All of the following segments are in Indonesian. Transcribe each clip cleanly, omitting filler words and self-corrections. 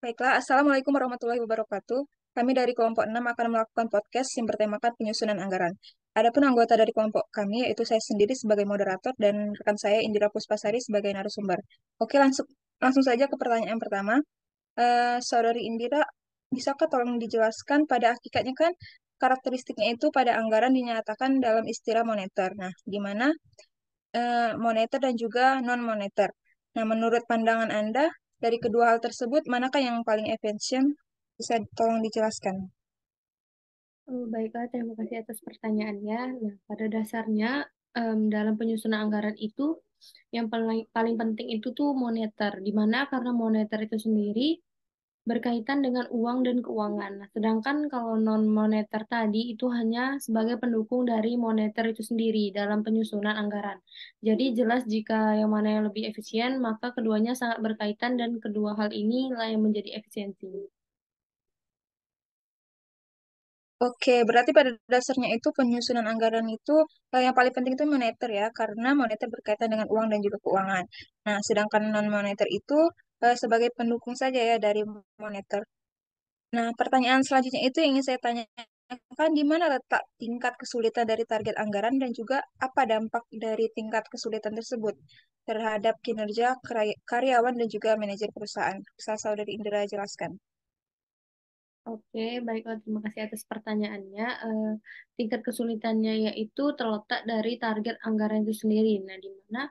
Baiklah, Assalamualaikum warahmatullahi wabarakatuh. Kami dari kelompok 6 akan melakukan podcast yang bertemakan penyusunan anggaran. Adapun anggota dari kelompok kami, yaitu saya sendiri sebagai moderator dan rekan saya Indira Puspasari sebagai narasumber. Oke, langsung langsung saja ke pertanyaan pertama. Saudari Indira, bisakah tolong dijelaskan pada hakikatnya kan karakteristiknya itu pada anggaran dinyatakan dalam istilah moneter. Nah, di mana moneter dan juga non-moneter. Nah, menurut pandangan Anda, dari kedua hal tersebut, manakah yang paling efisien? Bisa tolong dijelaskan. Baiklah, terima kasih atas pertanyaannya. Nah, pada dasarnya dalam penyusunan anggaran itu yang paling paling penting itu tuh moneter, di mana karena moneter itu sendiri berkaitan dengan uang dan keuangan. Nah, sedangkan kalau non moneter tadi itu hanya sebagai pendukung dari moneter itu sendiri dalam penyusunan anggaran. Jadi jelas jika yang mana yang lebih efisien, maka keduanya sangat berkaitan dan kedua hal inilah yang menjadi efisiensi. Oke, berarti pada dasarnya itu penyusunan anggaran itu yang paling penting itu moneter ya, karena moneter berkaitan dengan uang dan juga keuangan. Nah, sedangkan non-moneter itu sebagai pendukung saja ya dari moneter. Nah, pertanyaan selanjutnya itu yang ingin saya tanyakan, di mana letak tingkat kesulitan dari target anggaran dan juga apa dampak dari tingkat kesulitan tersebut terhadap kinerja karyawan dan juga manajer perusahaan. Bisa Saudari Indra jelaskan. Oke, baiklah. Terima kasih atas pertanyaannya. Tingkat kesulitannya yaitu terletak dari target anggaran itu sendiri. Nah, di mana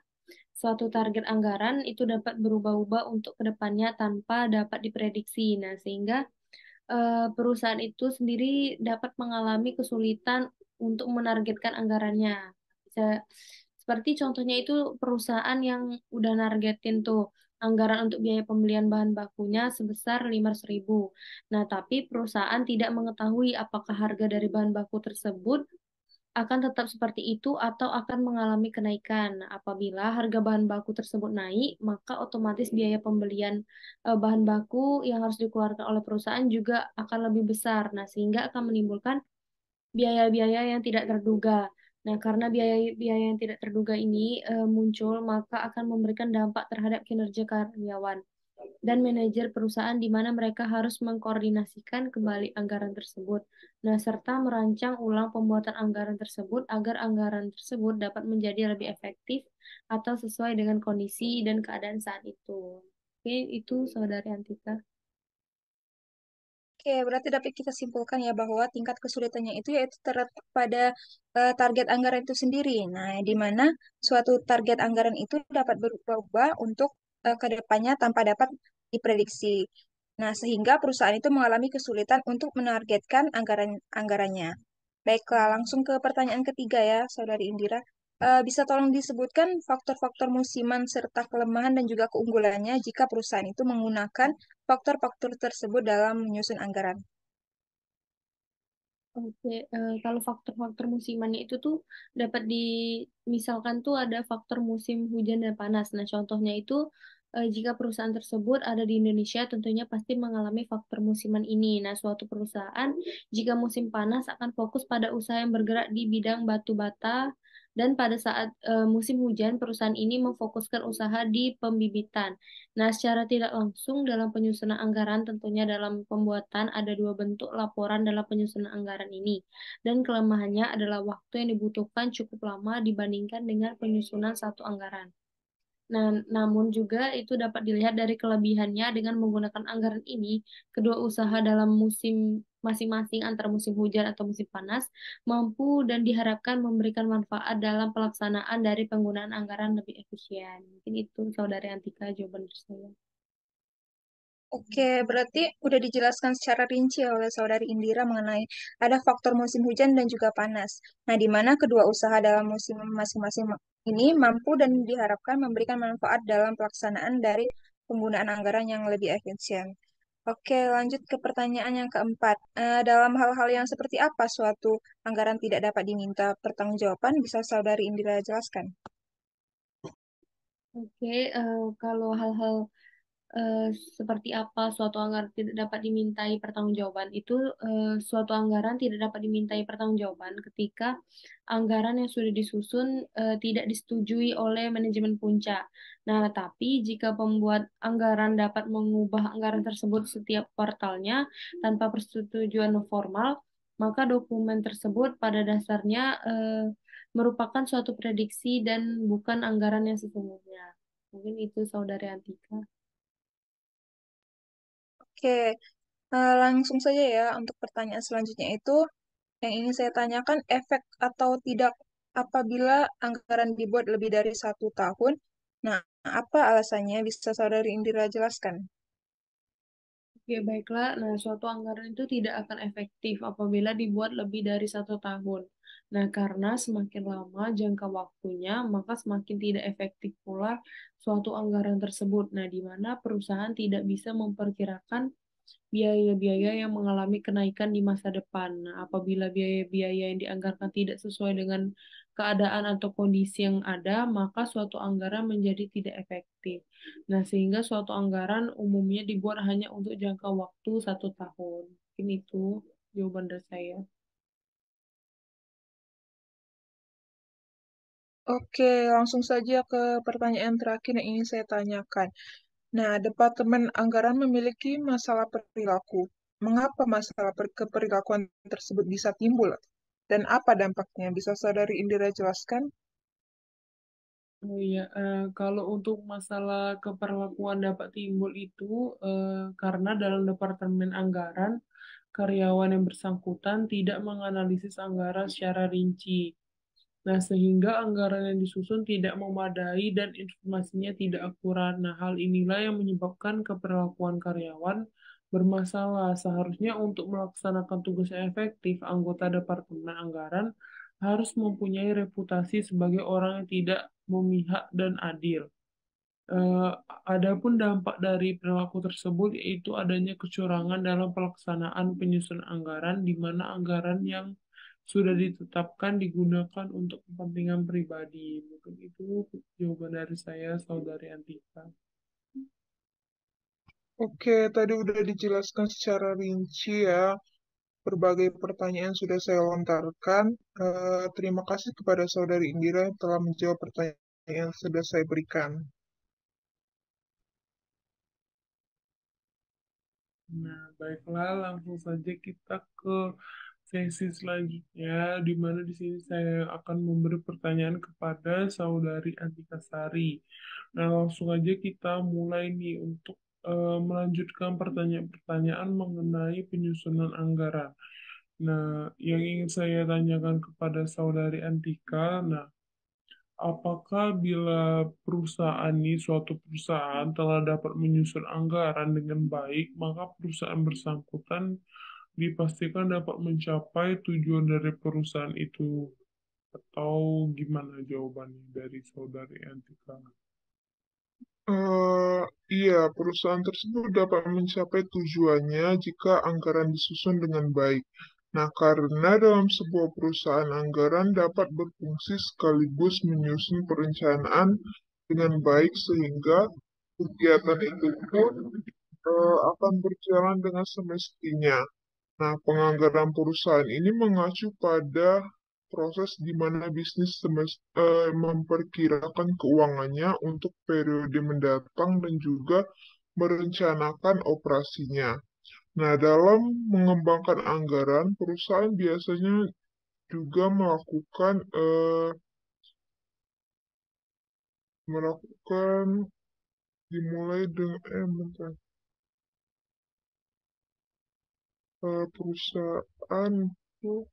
suatu target anggaran itu dapat berubah-ubah untuk kedepannya tanpa dapat diprediksi. Nah, sehingga perusahaan itu sendiri dapat mengalami kesulitan untuk menargetkan anggarannya. Bisa, seperti contohnya itu perusahaan yang udah nargetin tuh anggaran untuk biaya pembelian bahan bakunya sebesar 500.000. Nah, tapi perusahaan tidak mengetahui apakah harga dari bahan baku tersebut akan tetap seperti itu atau akan mengalami kenaikan. Nah, apabila harga bahan baku tersebut naik, maka otomatis biaya pembelian bahan baku yang harus dikeluarkan oleh perusahaan juga akan lebih besar. Nah, sehingga akan menimbulkan biaya-biaya yang tidak terduga. Nah, karena biaya-biaya yang tidak terduga ini muncul, maka akan memberikan dampak terhadap kinerja karyawan dan manajer perusahaan di mana mereka harus mengkoordinasikan kembali anggaran tersebut. Nah, serta merancang ulang pembuatan anggaran tersebut agar anggaran tersebut dapat menjadi lebih efektif atau sesuai dengan kondisi dan keadaan saat itu. Oke, itu Saudari Antika. Oke, berarti dapat kita simpulkan ya bahwa tingkat kesulitannya itu yaitu terletak pada target anggaran itu sendiri. Nah, di mana suatu target anggaran itu dapat berubah-ubah untuk ke depannya tanpa dapat diprediksi. Nah, sehingga perusahaan itu mengalami kesulitan untuk menargetkan anggarannya. Baiklah, langsung ke pertanyaan ketiga ya, Saudari Indira. Bisa tolong disebutkan faktor-faktor musiman serta kelemahan dan juga keunggulannya jika perusahaan itu menggunakan faktor-faktor tersebut dalam menyusun anggaran. Oke, kalau faktor-faktor musimannya itu tuh dapat misalkan tuh ada faktor musim hujan dan panas. Nah, contohnya itu jika perusahaan tersebut ada di Indonesia, tentunya pasti mengalami faktor musiman ini. Nah, suatu perusahaan jika musim panas akan fokus pada usaha yang bergerak di bidang batu bata, dan pada saat musim hujan, perusahaan ini memfokuskan usaha di pembibitan. Nah, secara tidak langsung dalam penyusunan anggaran, tentunya dalam pembuatan ada dua bentuk laporan dalam penyusunan anggaran ini. Dan kelemahannya adalah waktu yang dibutuhkan cukup lama dibandingkan dengan penyusunan satu anggaran. Nah, namun juga itu dapat dilihat dari kelebihannya dengan menggunakan anggaran ini, kedua usaha dalam musim masing-masing antara musim hujan atau musim panas mampu dan diharapkan memberikan manfaat dalam pelaksanaan dari penggunaan anggaran lebih efisien. Mungkin itu Saudari Antika jawaban dari saya. Oke, berarti udah dijelaskan secara rinci ya oleh Saudari Indira mengenai ada faktor musim hujan dan juga panas. Nah, di mana kedua usaha dalam musim masing-masing ini mampu dan diharapkan memberikan manfaat dalam pelaksanaan dari penggunaan anggaran yang lebih efisien. Oke, lanjut ke pertanyaan yang keempat. Dalam hal-hal yang seperti apa suatu anggaran tidak dapat diminta pertanggungjawaban, bisa Saudari Indira jelaskan? Oke, kalau hal-hal eh, seperti apa suatu anggaran tidak dapat dimintai pertanggungjawaban itu suatu anggaran tidak dapat dimintai pertanggungjawaban ketika anggaran yang sudah disusun tidak disetujui oleh manajemen puncak. Nah, tapi jika pembuat anggaran dapat mengubah anggaran tersebut setiap kuartalnya tanpa persetujuan formal, maka dokumen tersebut pada dasarnya merupakan suatu prediksi dan bukan anggaran yang sesungguhnya. Mungkin itu Saudari Antika. Oke, langsung saja ya untuk pertanyaan selanjutnya itu yang ingin saya tanyakan efek atau tidak apabila anggaran dibuat lebih dari 1 tahun. Nah, apa alasannya? Bisa Saudari Indira jelaskan? Oke, baiklah. Nah, suatu anggaran itu tidak akan efektif apabila dibuat lebih dari 1 tahun. Nah, karena semakin lama jangka waktunya, maka semakin tidak efektif pula suatu anggaran tersebut. Nah, di mana perusahaan tidak bisa memperkirakan biaya-biaya yang mengalami kenaikan di masa depan. Nah, apabila biaya-biaya yang dianggarkan tidak sesuai dengan keadaan atau kondisi yang ada, maka suatu anggaran menjadi tidak efektif. Nah, sehingga suatu anggaran umumnya dibuat hanya untuk jangka waktu 1 tahun. Mungkin itu jawaban dari saya. Oke, langsung saja ke pertanyaan terakhir yang ingin saya tanyakan. Nah, Departemen Anggaran memiliki masalah perilaku. Mengapa masalah keperilakuan tersebut bisa timbul? Dan apa dampaknya? Bisa Saudari Indira jelaskan? Oh iya, kalau untuk masalah keperlakuan dapat timbul itu karena dalam Departemen Anggaran, karyawan yang bersangkutan tidak menganalisis anggaran secara rinci. Nah, sehingga anggaran yang disusun tidak memadai dan informasinya tidak akurat. Nah, hal inilah yang menyebabkan keperlakuan karyawan bermasalah. Seharusnya untuk melaksanakan tugas yang efektif, anggota Departemen Anggaran harus mempunyai reputasi sebagai orang yang tidak memihak dan adil. Eh, Adapun dampak dari perilaku tersebut yaitu adanya kecurangan dalam pelaksanaan penyusunan anggaran, di mana anggaran yang sudah ditetapkan digunakan untuk kepentingan pribadi. Mungkin itu jawaban dari saya, Saudari Antika. Oke, tadi udah dijelaskan secara rinci ya. Berbagai pertanyaan sudah saya lontarkan. Terima kasih kepada Saudari Indira yang telah menjawab pertanyaan yang sudah saya berikan. Nah, baiklah, langsung saja kita ke sesi selanjutnya, di mana di sini saya akan memberi pertanyaan kepada Saudari Antika Sari. Nah, langsung aja kita mulai nih untuk melanjutkan pertanyaan-pertanyaan mengenai penyusunan anggaran. Nah, yang ingin saya tanyakan kepada Saudari Antika, nah, apakah bila perusahaan ini, suatu perusahaan telah dapat menyusun anggaran dengan baik, maka perusahaan bersangkutan dipastikan dapat mencapai tujuan dari perusahaan itu? Atau gimana jawabannya dari Saudari Antika? Eh, iya, perusahaan tersebut dapat mencapai tujuannya jika anggaran disusun dengan baik. Nah, karena dalam sebuah perusahaan anggaran dapat berfungsi sekaligus menyusun perencanaan dengan baik sehingga kegiatan itu pun akan berjalan dengan semestinya. Nah, penganggaran perusahaan ini mengacu pada proses di mana bisnis memperkirakan keuangannya untuk periode mendatang dan juga merencanakan operasinya. Nah, dalam mengembangkan anggaran, perusahaan biasanya juga melakukan dimulai dengan bentar. Perusahaan itu.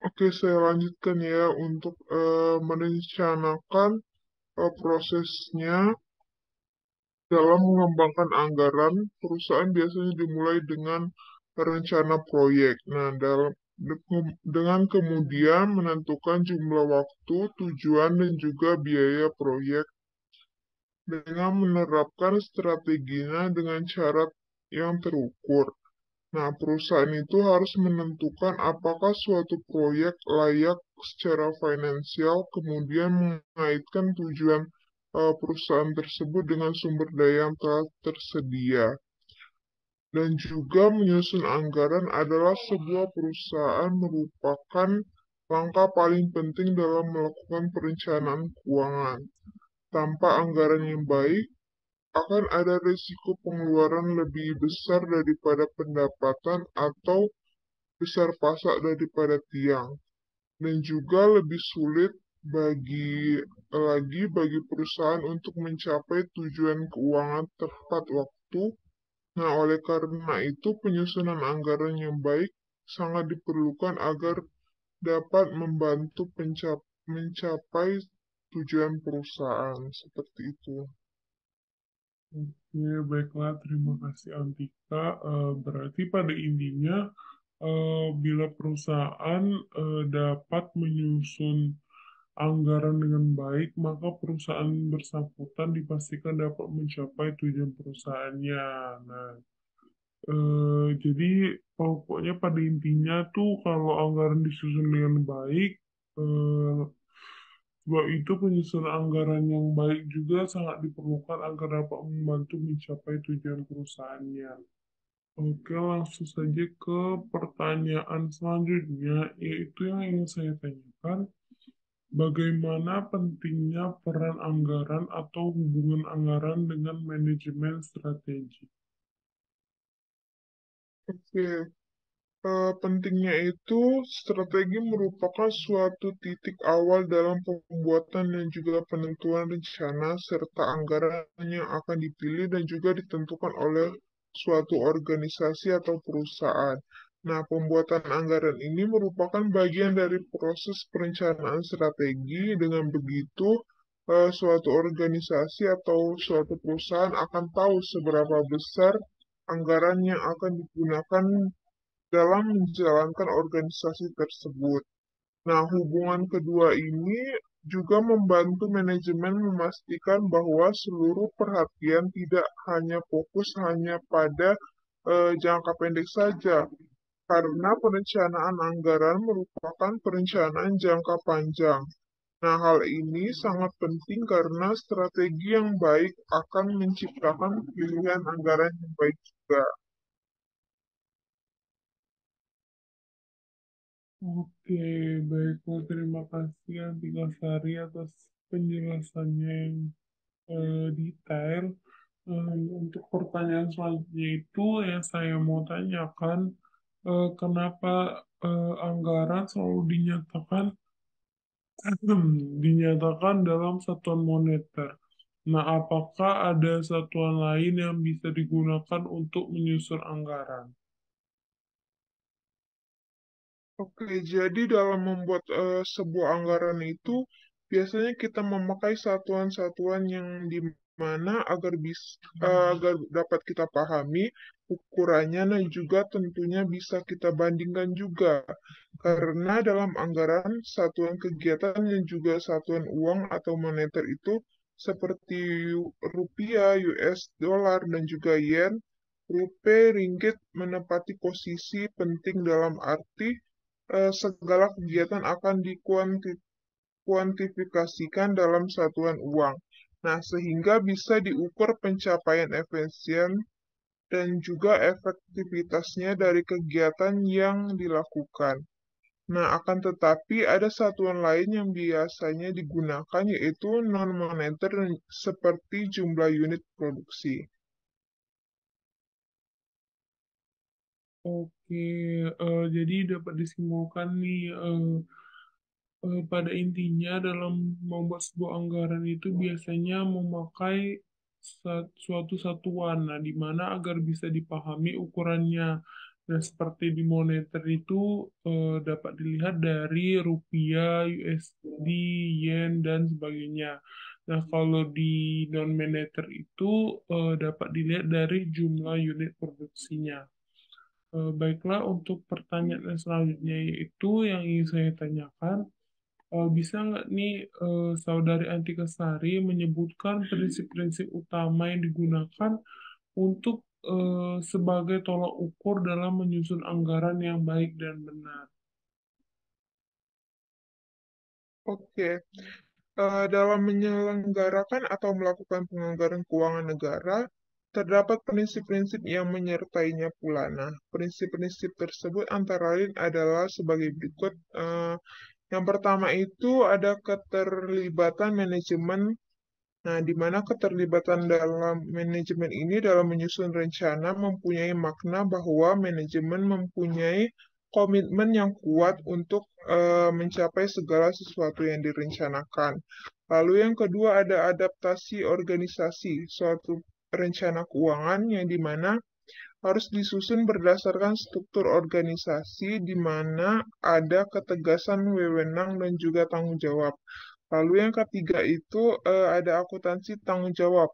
Oke, saya lanjutkan ya untuk merencanakan prosesnya dalam mengembangkan anggaran. Perusahaan biasanya dimulai dengan rencana proyek. Nah, dengan kemudian menentukan jumlah waktu, tujuan, dan juga biaya proyek dengan menerapkan strateginya dengan cara yang terukur. Nah, perusahaan itu harus menentukan apakah suatu proyek layak secara finansial, kemudian mengaitkan tujuan perusahaan tersebut dengan sumber daya yang telah tersedia. Dan juga menyusun anggaran adalah sebuah perusahaan merupakan langkah paling penting dalam melakukan perencanaan keuangan. Tanpa anggaran yang baik, akan ada risiko pengeluaran lebih besar daripada pendapatan atau besar pasak daripada tiang. Dan juga lebih sulit bagi perusahaan untuk mencapai tujuan keuangan tepat waktu. Nah, oleh karena itu penyusunan anggaran yang baik sangat diperlukan agar dapat membantu mencapai tujuan perusahaan. Seperti itu. Oke, baiklah, terima kasih Antika. Berarti pada intinya, bila perusahaan dapat menyusun anggaran dengan baik, maka perusahaan bersangkutan dipastikan dapat mencapai tujuan perusahaannya. Nah, jadi pokoknya pada intinya tuh kalau anggaran disusun dengan baik, eh, sebab itu penyusunan anggaran yang baik juga sangat diperlukan agar dapat membantu mencapai tujuan perusahaannya. Oke, langsung saja ke pertanyaan selanjutnya, yaitu yang ingin saya tanyakan, bagaimana pentingnya peran anggaran atau hubungan anggaran dengan manajemen strategi? Oke, pentingnya itu strategi merupakan suatu titik awal dalam pembuatan dan juga penentuan rencana serta anggaran yang akan dipilih dan juga ditentukan oleh suatu organisasi atau perusahaan. Nah, pembuatan anggaran ini merupakan bagian dari proses perencanaan strategi. Dengan begitu, suatu organisasi atau suatu perusahaan akan tahu seberapa besar anggaran yang akan digunakan dalam menjalankan organisasi tersebut. Nah, hubungan kedua ini juga membantu manajemen memastikan bahwa seluruh perhatian tidak hanya fokus hanya pada jangka pendek saja, karena perencanaan anggaran merupakan perencanaan jangka panjang. Nah, hal ini sangat penting karena strategi yang baik akan menciptakan pilihan anggaran yang baik juga. Oke, baiklah, terima kasih Antika Sari atas penjelasannya yang detail. Untuk pertanyaan selanjutnya itu yang saya mau tanyakan, kenapa anggaran selalu dinyatakan dalam satuan moneter? Nah, apakah ada satuan lain yang bisa digunakan untuk menyusun anggaran? Oke, jadi dalam membuat sebuah anggaran itu biasanya kita memakai satuan-satuan yang di mana agar dapat kita pahami ukurannya dan juga tentunya bisa kita bandingkan juga. Karena dalam anggaran satuan kegiatan dan juga satuan uang atau moneter itu seperti rupiah, US dollar dan juga yen, rupiah, ringgit menempati posisi penting dalam arti segala kegiatan akan dikuantifikasikan dalam satuan uang. Nah, sehingga bisa diukur pencapaian efisien dan juga efektivitasnya dari kegiatan yang dilakukan. Nah, akan tetapi ada satuan lain yang biasanya digunakan yaitu non-moneter seperti jumlah unit produksi. Oke, jadi dapat disimpulkan nih, pada intinya dalam membuat sebuah anggaran itu biasanya memakai suatu satuan, nah, di mana agar bisa dipahami ukurannya. Nah, seperti di moneter itu dapat dilihat dari rupiah, USD, yen, dan sebagainya. Nah, kalau di non-moneter itu dapat dilihat dari jumlah unit produksinya. Baiklah, untuk pertanyaan yang selanjutnya yaitu yang ingin saya tanyakan, bisa nggak nih Saudari Antika Sari menyebutkan prinsip-prinsip utama yang digunakan untuk sebagai tolak ukur dalam menyusun anggaran yang baik dan benar. Oke. Dalam menyelenggarakan atau melakukan penganggaran keuangan negara, terdapat prinsip-prinsip yang menyertainya pula. Nah, prinsip-prinsip tersebut antara lain adalah sebagai berikut. Yang pertama itu ada keterlibatan manajemen. Nah, di mana keterlibatan dalam manajemen ini dalam menyusun rencana mempunyai makna bahwa manajemen mempunyai komitmen yang kuat untuk mencapai segala sesuatu yang direncanakan. Lalu yang kedua ada adaptasi organisasi, suatu rencana keuangan yang dimana harus disusun berdasarkan struktur organisasi di mana ada ketegasan wewenang dan juga tanggung jawab. Lalu yang ketiga itu ada akuntansi tanggung jawab.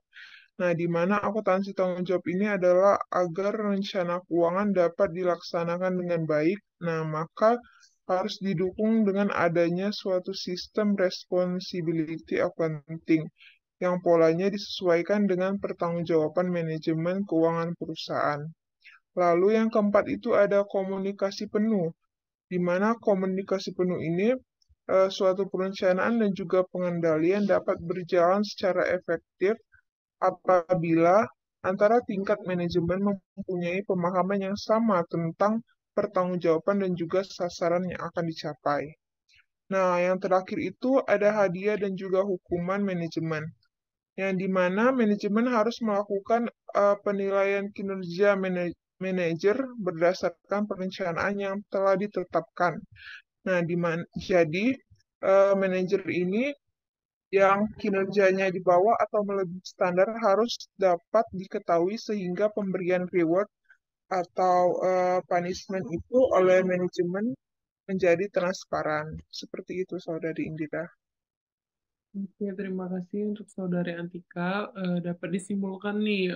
Nah, di mana akuntansi tanggung jawab ini adalah agar rencana keuangan dapat dilaksanakan dengan baik. Nah, maka harus didukung dengan adanya suatu sistem responsibility accounting yang polanya disesuaikan dengan pertanggungjawaban manajemen keuangan perusahaan. Lalu yang keempat itu ada komunikasi penuh, di mana komunikasi penuh ini suatu perencanaan dan juga pengendalian dapat berjalan secara efektif apabila antara tingkat manajemen mempunyai pemahaman yang sama tentang pertanggungjawaban dan juga sasaran yang akan dicapai. Nah, yang terakhir itu ada hadiah dan juga hukuman manajemen, yang dimana manajemen harus melakukan penilaian kinerja manajer berdasarkan perencanaan yang telah ditetapkan. Nah, jadi manajer ini yang kinerjanya di bawah atau melebihi standar harus dapat diketahui sehingga pemberian reward atau punishment itu oleh manajemen menjadi transparan. Seperti itu, Saudari Indira. Oke, terima kasih untuk Saudari Antika. Dapat disimpulkan nih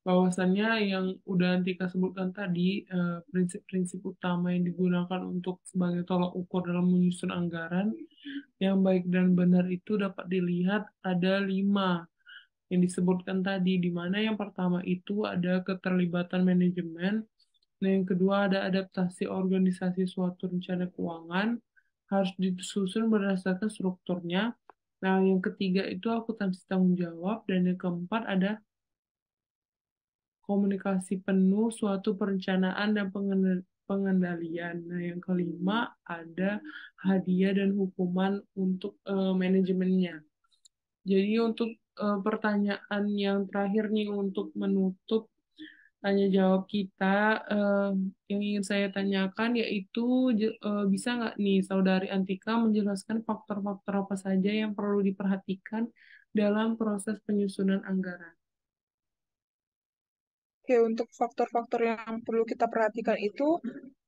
bahwasannya yang udah Antika sebutkan tadi, prinsip-prinsip utama yang digunakan untuk sebagai tolak ukur dalam menyusun anggaran yang baik dan benar itu dapat dilihat ada 5 yang disebutkan tadi, di mana yang pertama itu ada keterlibatan manajemen, nah yang kedua ada adaptasi organisasi suatu rencana keuangan, harus disusun berdasarkan strukturnya. Nah, yang ketiga itu akuntansi tanggung jawab, dan yang keempat ada komunikasi penuh suatu perencanaan dan pengendalian. Nah, yang kelima ada hadiah dan hukuman untuk manajemennya. Jadi untuk pertanyaan yang terakhir nih untuk menutup tanya jawab kita, yang ingin saya tanyakan yaitu bisa nggak nih Saudari Antika menjelaskan faktor-faktor apa saja yang perlu diperhatikan dalam proses penyusunan anggaran? Oke, untuk faktor-faktor yang perlu kita perhatikan itu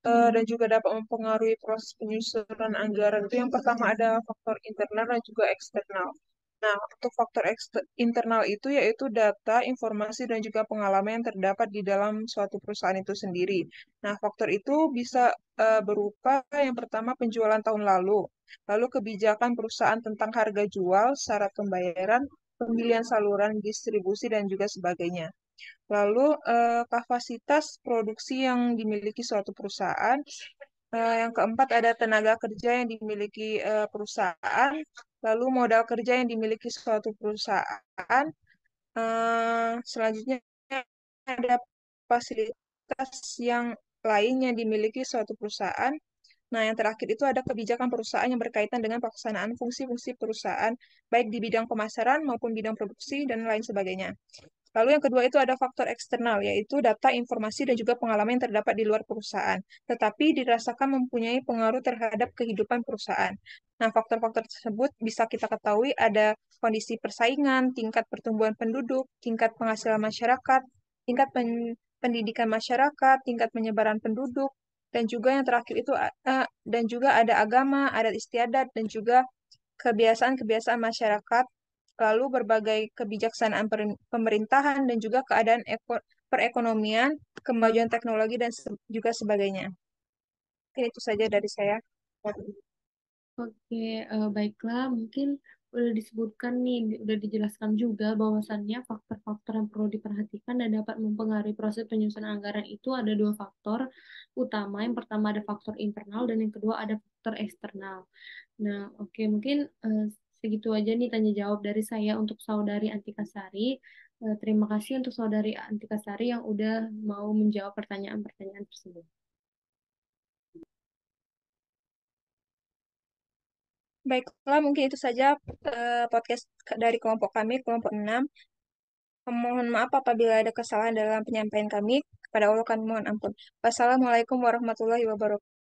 dan juga dapat mempengaruhi proses penyusunan anggaran itu yang pertama ada faktor internal dan juga eksternal. Nah, untuk faktor internal itu yaitu data, informasi, dan juga pengalaman yang terdapat di dalam suatu perusahaan itu sendiri. Nah, faktor itu bisa berupa yang pertama penjualan tahun lalu, lalu kebijakan perusahaan tentang harga jual, syarat pembayaran, pemilihan saluran distribusi, dan juga sebagainya. Lalu kapasitas produksi yang dimiliki suatu perusahaan. Yang keempat ada tenaga kerja yang dimiliki perusahaan. Lalu modal kerja yang dimiliki suatu perusahaan. Selanjutnya ada fasilitas yang lain yang dimiliki suatu perusahaan. Nah, yang terakhir itu ada kebijakan perusahaan yang berkaitan dengan pelaksanaan fungsi-fungsi perusahaan, baik di bidang pemasaran maupun bidang produksi dan lain sebagainya. Lalu yang kedua itu ada faktor eksternal, yaitu data, informasi, dan juga pengalaman yang terdapat di luar perusahaan, tetapi dirasakan mempunyai pengaruh terhadap kehidupan perusahaan. Nah, faktor-faktor tersebut bisa kita ketahui ada kondisi persaingan, tingkat pertumbuhan penduduk, tingkat penghasilan masyarakat, tingkat pendidikan masyarakat, tingkat penyebaran penduduk, dan juga yang terakhir itu dan juga ada agama, adat istiadat, dan juga kebiasaan-kebiasaan masyarakat, lalu berbagai kebijaksanaan pemerintahan, dan juga keadaan perekonomian, kemajuan teknologi, dan juga sebagainya. Mungkin itu saja dari saya. Oke, baiklah. Mungkin udah disebutkan nih, udah dijelaskan juga bahwasannya faktor-faktor yang perlu diperhatikan dan dapat mempengaruhi proses penyusunan anggaran itu ada dua faktor utama. Yang pertama ada faktor internal dan yang kedua ada faktor eksternal. Nah, oke, mungkin segitu aja nih tanya jawab dari saya untuk Saudari Antika Sari. Terima kasih untuk Saudari Antika Sari yang udah mau menjawab pertanyaan-pertanyaan tersebut. Baiklah, mungkin itu saja podcast dari kelompok kami, kelompok 6. Mohon maaf apabila ada kesalahan dalam penyampaian kami. Kepada Allah kami mohon ampun. Wassalamualaikum warahmatullahi wabarakatuh.